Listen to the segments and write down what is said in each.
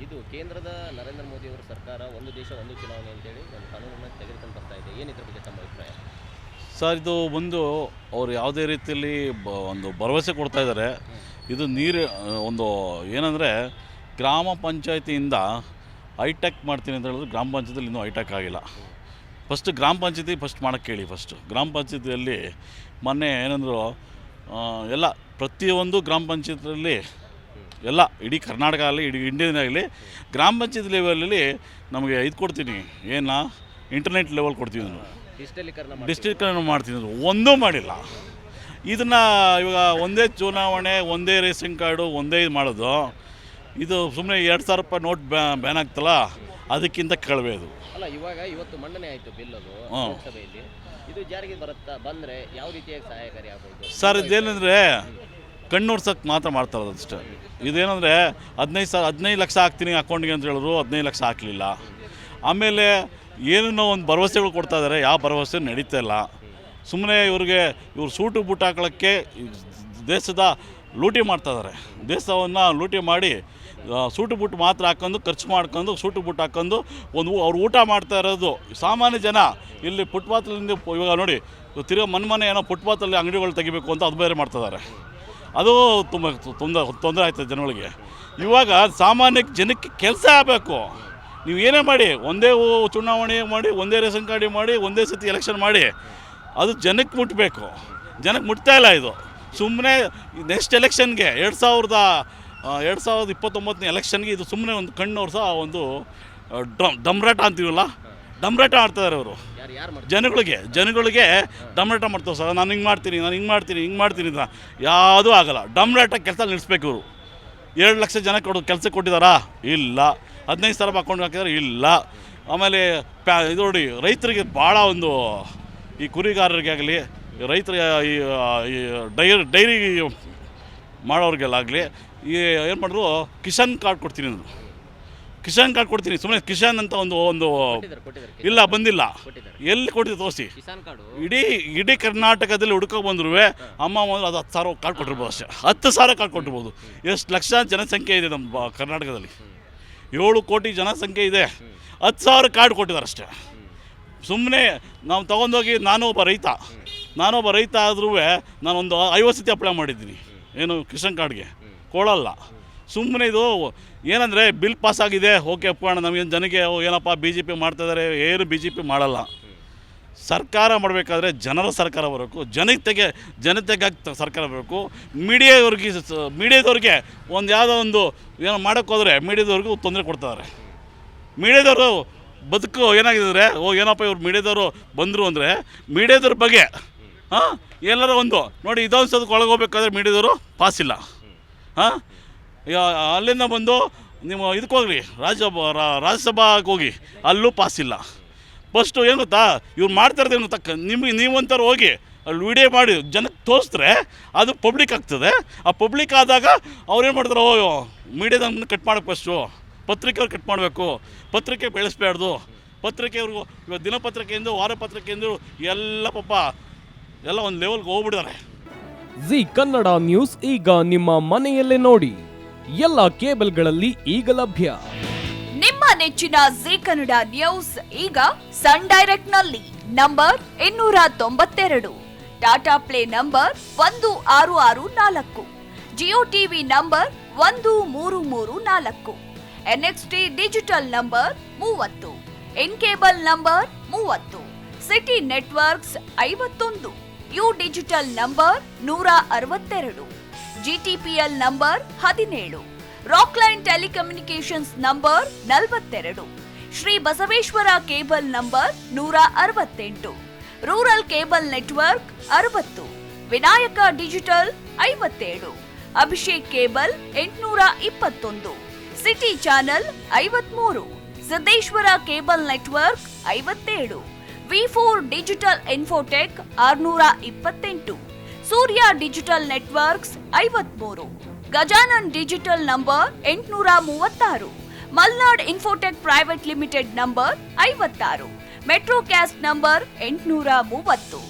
ಇದು ಕೇಂದ್ರದ ನರೇಂದ್ರ ಮೋದಿ ಅವರ ಸರ್ಕಾರ ಒಂದು ದೇಶ ಒಂದು ಚುನಾವಣೆ ಅಂತೇಳಿ ಒಂದು ಕಾನೂನನ್ನು ತೆಗೆದುಕೊಂಡು ಬರ್ತಾ ಇದೆ. ಏನು ಇದ್ರ ಬಗ್ಗೆ ತಮ್ಮ ಅಭಿಪ್ರಾಯ? ಸರ್, ಇದು ಒಂದು ಅವರು ಯಾವುದೇ ರೀತಿಯಲ್ಲಿ ಒಂದು ಭರವಸೆ ಕೊಡ್ತಾ ಇದ್ದಾರೆ. ಇದು ಒಂದು ಏನಂದರೆ ಗ್ರಾಮ ಪಂಚಾಯತಿಯಿಂದ ಹೈಟೆಕ್ ಮಾಡ್ತೀನಿ ಅಂತ ಹೇಳಿದ್ರು. ಗ್ರಾಮ ಪಂಚಾಯತಿಯಲ್ಲಿ ಇನ್ನೂ ಹೈಟೆಕ್ ಆಗಿಲ್ಲ. ಗ್ರಾಮ ಪಂಚಾಯತಿ ಮಾಡೋಕ್ಕೆ ಕೇಳಿ. ಗ್ರಾಮ ಪಂಚಾಯತಿಯಲ್ಲಿ ಮೊನ್ನೆ ಏನಂದರು, ಎಲ್ಲ ಪ್ರತಿಯೊಂದು ಗ್ರಾಮ ಪಂಚಾಯತಿಯಲ್ಲಿ ಎಲ್ಲ ಇಡೀ ಕರ್ನಾಟಕ ಆಗಲಿ ಇಡೀ ಇಂಡಿಯಾದಾಗಲಿ ಗ್ರಾಮ ಪಂಚಾಯತ್ ಲೆವೆಲಲ್ಲಿ ನಮಗೆ ಇದು ಕೊಡ್ತೀನಿ, ಇಂಟರ್ನೆಟ್ ಲೆವೆಲ್ ಕೊಡ್ತೀವಿ, ಡಿಜಿಟಲೀಕರಣ ಮಾಡ್ತೀನಿ ಅಂದರು. ಒಂದೂ ಮಾಡಿಲ್ಲ. ಇದನ್ನು ಇವಾಗ ಒಂದೇ ಚುನಾವಣೆ, ಒಂದೇ ರೇಷನ್ ಕಾರ್ಡು, ಒಂದೇ ಇದು ಮಾಡೋದು. ಇದು ಸುಮ್ಮನೆ 2,000 ರೂಪಾಯಿ ನೋಟ್ ಬ್ಯಾನ್ ಆಗ್ತಲ್ಲ, ಅದಕ್ಕಿಂತ ಕಳವೆ ಅದು. ಅಲ್ಲ, ಇವತ್ತು ಮಂಡನೆ ಆಯಿತು ಬಿಲ್ ಅದು ಲೋಕಸಭೆಯಲ್ಲಿ. ಇದು ಜಾರಿಗೆ ಬಂದರೆ ಯಾವ ರೀತಿಯಾಗಿ ಸಹಾಯಕಾರಿ ಆಗ್ಬೋದು ಸರ್? ಇದೇನೆಂದರೆ ಕಣ್ಣೋಡ್ಸೋಕ್ಕೆ ಮಾತ್ರ ಮಾಡ್ತಾರೆ ಅಷ್ಟೇ. ಇದೇನೆಂದರೆ 15 ಲಕ್ಷ ಹಾಕ್ತೀನಿ ಅಕೌಂಟ್ಗೆ ಅಂತ ಹೇಳಿದ್ರು, 15 ಲಕ್ಷ ಹಾಕಲಿಲ್ಲ. ಆಮೇಲೆ ಏನೇನೋ ಒಂದು ಭರವಸೆಗಳು ಕೊಡ್ತಾ ಇದ್ದಾರೆ, ಯಾವ ಭರವಸೆ ನಡೀತಾ ಇಲ್ಲ. ಸುಮ್ಮನೆ ಇವರು ಸೂಟು ಬೂಟ್ ಹಾಕೊಳ್ಳೋಕ್ಕೆ ದೇಶದ ಲೂಟಿ ಮಾಡ್ತಾಯಿದ್ದಾರೆ. ದೇಶವನ್ನು ಲೂಟಿ ಮಾಡಿ ಸೂಟು ಬೂಟ್ ಮಾತ್ರ ಹಾಕ್ಕೊಂಡು ಖರ್ಚು ಮಾಡ್ಕೊಂಡು ಸೂಟು ಬೂಟ್ ಹಾಕ್ಕೊಂಡು ಅವ್ರು ಊಟ ಮಾಡ್ತಾ ಇರೋದು ಸಾಮಾನ್ಯ ಜನ. ಇಲ್ಲಿ ಫುಟ್ಪಾತಲ್ಲಿಂದ ಇವಾಗ ನೋಡಿ, ತಿರ್ಗಾ ಮನೆ ಏನೋ ಫುಟ್ಪಾತಲ್ಲಿ ಅಂಗಡಿಗಳು ತೆಗಿಬೇಕು ಅಂತ ಅದು ಬೇರೆ ಮಾಡ್ತಿದ್ದಾರೆ. ಅದು ತುಂಬ ತೊಂದರೆ ಆಯ್ತದೆ ಜನಗಳಿಗೆ. ಇವಾಗ ಸಾಮಾನ್ಯ ಜನಕ್ಕೆ ಕೆಲಸ ಆಗಬೇಕು. ನೀವು ಏನೇ ಮಾಡಿ, ಒಂದೇ ಚುನಾವಣೆ ಮಾಡಿ, ಒಂದೇ ರೇಷನ್ ಕಾರ್ಡ್ ಮಾಡಿ, ಒಂದೇ ಸತಿ ಎಲೆಕ್ಷನ್ ಮಾಡಿ, ಅದು ಜನಕ್ಕೆ ಮುಟ್ಟಬೇಕು. ಜನಕ್ಕೆ ಮುಟ್ತಾ ಇಲ್ಲ. ಇದು ಸುಮ್ಮನೆ ನೆಕ್ಸ್ಟ್ ಎಲೆಕ್ಷನ್ಗೆ 2029 ಎಲೆಕ್ಷನ್ಗೆ ಇದು ಸುಮ್ಮನೆ ಒಂದು ಕಣ್ಣವ್ರು ಸಹ ಒಂದು ಡಮ್ರಾಟ ಅಂತೀವಲ್ಲ, ಡಮ್ರಾಟ ಆಡ್ತಿದ್ದಾರೆ ಅವರು. ಜನಗಳಿಗೆ ಡಮ್ರಾಟ ಮಾಡ್ತಾರೆ ಸರ್. ನಾನು ಹಿಂಗೆ ಮಾಡ್ತೀನಿ ಅಂತ ಯಾವುದೂ ಆಗಲ್ಲ. ಡಮ್ರಾಟ ಕೆಲಸ ನಿಲ್ಲಿಸ್ಬೇಕು ಇವರು. 2 ಲಕ್ಷ ಜನ ಕೆಲಸ ಕೊಟ್ಟಿದ್ದಾರಾ? ಇಲ್ಲ. 15,000 ಅಕೌಂಟ್ ಹಾಕಿದ್ದಾರೆ? ಇಲ್ಲ. ಆಮೇಲೆ ಇದು ನೋಡಿ, ರೈತರಿಗೆ ಭಾಳ ಒಂದು, ಈ ಕುರಿಗಾರರಿಗೆ ಆಗಲಿ, ರೈತರಿಗೆ ಈ ಡೈರಿ ಮಾಡೋರಿಗೆಲ್ಲಾಗಲಿ ಏನು ಮಾಡಿದ್ರು, ಕಿಸಾನ್ ಕಾರ್ಡ್ ಕೊಡ್ತೀನಿ ಅಂದರು. ಕಿಸಾನ್ ಕಾರ್ಡ್ ಕೊಡ್ತೀನಿ, ಸುಮ್ಮನೆ ಕಿಸಾನ್ ಅಂತ ಒಂದು ಇಲ್ಲ, ಬಂದಿಲ್ಲ. ಎಲ್ಲಿ ಕೊಟ್ಟಿದ್ದು ತೋರಿಸಿ. ಇಡೀ ಕರ್ನಾಟಕದಲ್ಲಿ ಹುಡ್ಕೊ ಬಂದ್ರು ಅಮ್ಮ ಅದು 10,000 ಕಾರ್ಡ್ ಕೊಟ್ಟಿರ್ಬೋದು ಅಷ್ಟೇ. 10,000 ಕಾರ್ಡ್ ಕೊಟ್ಟಿರ್ಬೋದು. ಎಷ್ಟು ಲಕ್ಷ ಜನಸಂಖ್ಯೆ ಇದೆ ನಮ್ಮ ಕರ್ನಾಟಕದಲ್ಲಿ? 7 ಕೋಟಿ ಜನಸಂಖ್ಯೆ ಇದೆ. 10,000 ಕಾರ್ಡ್ ಕೊಟ್ಟಿದ್ದಾರೆ ಅಷ್ಟೇ. ಸುಮ್ಮನೆ ನಾವು ತೊಗೊಂಡೋಗಿ, ನಾನೊಬ್ಬ ರೈತ ಆದ್ರೂ ನಾನೊಂದು 50 ಸತಿ ಅಪ್ಲೈ ಮಾಡಿದ್ದೀನಿ. ಏನು ಕಿಸಾನ್ ಕಾರ್ಡ್ಗೆ ಕೊಡಲ್ಲ. ಸುಮ್ಮನೆ ಇದು ಏನಂದರೆ ಬಿಲ್ ಪಾಸ್ ಆಗಿದೆ, ಓಕೆ ಅಪ್ಪಣ, ನಮಗೆ ಜನಕ್ಕೆ ಏನಪ್ಪ BJP ಮಾಡ್ತಾಯಿದ್ದಾರೆ, ಏನು BJP ಮಾಡಲ್ಲ. ಸರ್ಕಾರ ಮಾಡಬೇಕಾದ್ರೆ ಜನರ ಸರ್ಕಾರ ಬರಬೇಕು, ಜನತೆಗಾಗಿ ಸರ್ಕಾರ ಬರಬೇಕು. ಮೀಡಿಯಾದವ್ರಿಗೆ ಒಂದು ಯಾವುದೋ ಒಂದು ಏನೋ ಮಾಡೋಕ್ಕೋದ್ರೆ ಮೀಡಿಯಾದವ್ರಿಗೂ ತೊಂದರೆ ಕೊಡ್ತಾರೆ. ಮೀಡಿಯಾದವರು ಬದುಕು ಏನಾಗಿದ್ದಾರೆ, ಏನಪ್ಪ ಇವ್ರು ಮೀಡಿಯಾದವರು ಬಂದರು ಅಂದರೆ ಮೀಡಿಯಾದವ್ರ ಬಗ್ಗೆ ಎಲ್ಲರೂ ಒಂದು ನೋಡಿ, ಇದೊಂದ್ಸದಕ್ಕೆ ಒಳಗೆ ಹೋಗ್ಬೇಕಾದ್ರೆ ಮೀಡಿಯಾದವರು ಪಾಸಿಲ್ಲ. ಅಲ್ಲಿಂದ ಬಂದು ನೀವು ಇದಕ್ಕೆ ಹೋಗ್ರಿ, ರಾಜ್ಯಸಭಾಗೆ ಹೋಗಿ, ಅಲ್ಲೂ ಪಾಸಿಲ್ಲ. ಫಸ್ಟು ಏನು ಗೊತ್ತಾ, ಇವ್ರು ಮಾಡ್ತಾರದು ಏನು ತಕ್ಕ ನೀವಂತಾರು ಹೋಗಿ ಅಲ್ಲಿ ವಿಡಿಯೋ ಮಾಡಿ ಜನಕ್ಕೆ ತೋರಿಸಿದ್ರೆ ಅದು ಪಬ್ಲಿಕ್ ಆಗ್ತದೆ. ಆ ಪಬ್ಲಿಕ್ ಆದಾಗ ಅವ್ರೇನು ಮಾಡ್ತಾರೆ, ಮೀಡಿಯಾದನ್ನು ಕಟ್ ಮಾಡೋಕ್ಕೆ ಫಸ್ಟು ಪತ್ರಿಕೆಯವ್ರು ಕಟ್ ಮಾಡಬೇಕು. ಪತ್ರಿಕೆ ಬೆಳೆಸಬಾರ್ದು. ಪತ್ರಿಕೆಯವ್ರಿಗೂ ಇವಾಗ ದಿನಪತ್ರಿಕೆಯಿಂದ ವಾರಪತ್ರಿಕೆಯಿಂದ ಎಲ್ಲ ಒಂದು ಲೆವೆಲ್ಗೆ ಹೋಗ್ಬಿಡ್ತಾರೆ. ಜಿ ಕನ್ನಡ ನ್ಯೂಸ್ ಈಗ ನಿಮ್ಮ ಮನೆಯಲ್ಲೇ ನೋಡಿ. ಎಲ್ಲ ಕೇಬಲ್ಗಳಲ್ಲಿ ಈಗ ಲಭ್ಯ. ನಿಮ್ಮ ನೆಚ್ಚಿನ ಜಿ ಕನ್ನಡ ನ್ಯೂಸ್ ಈಗ ಸನ್ ಡೈರೆಕ್ಟ್ ನಲ್ಲಿ number 292, Tata play number 1664, Jio TV number 1334, NXT digital number 30, in cable number 30, city networks 51, U digital number 162, GTPL number 17, Rockline telecommunications number 42, Shri Basaveshwara cable number 168, rural cable network 60, Vinayaka digital 57, Abhishek cable 821, city channel 53, Siddeshwara cable network 57, V4 digital Infotech 628, Surya digital networks 53, Gajanan digital number 836, Malnad Infotech private limited number 56, Metrocast number 830,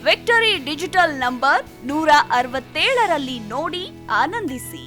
Victory digital number 167ರಲ್ಲಿ ನೋಡಿ ಆನಂದಿಸಿ.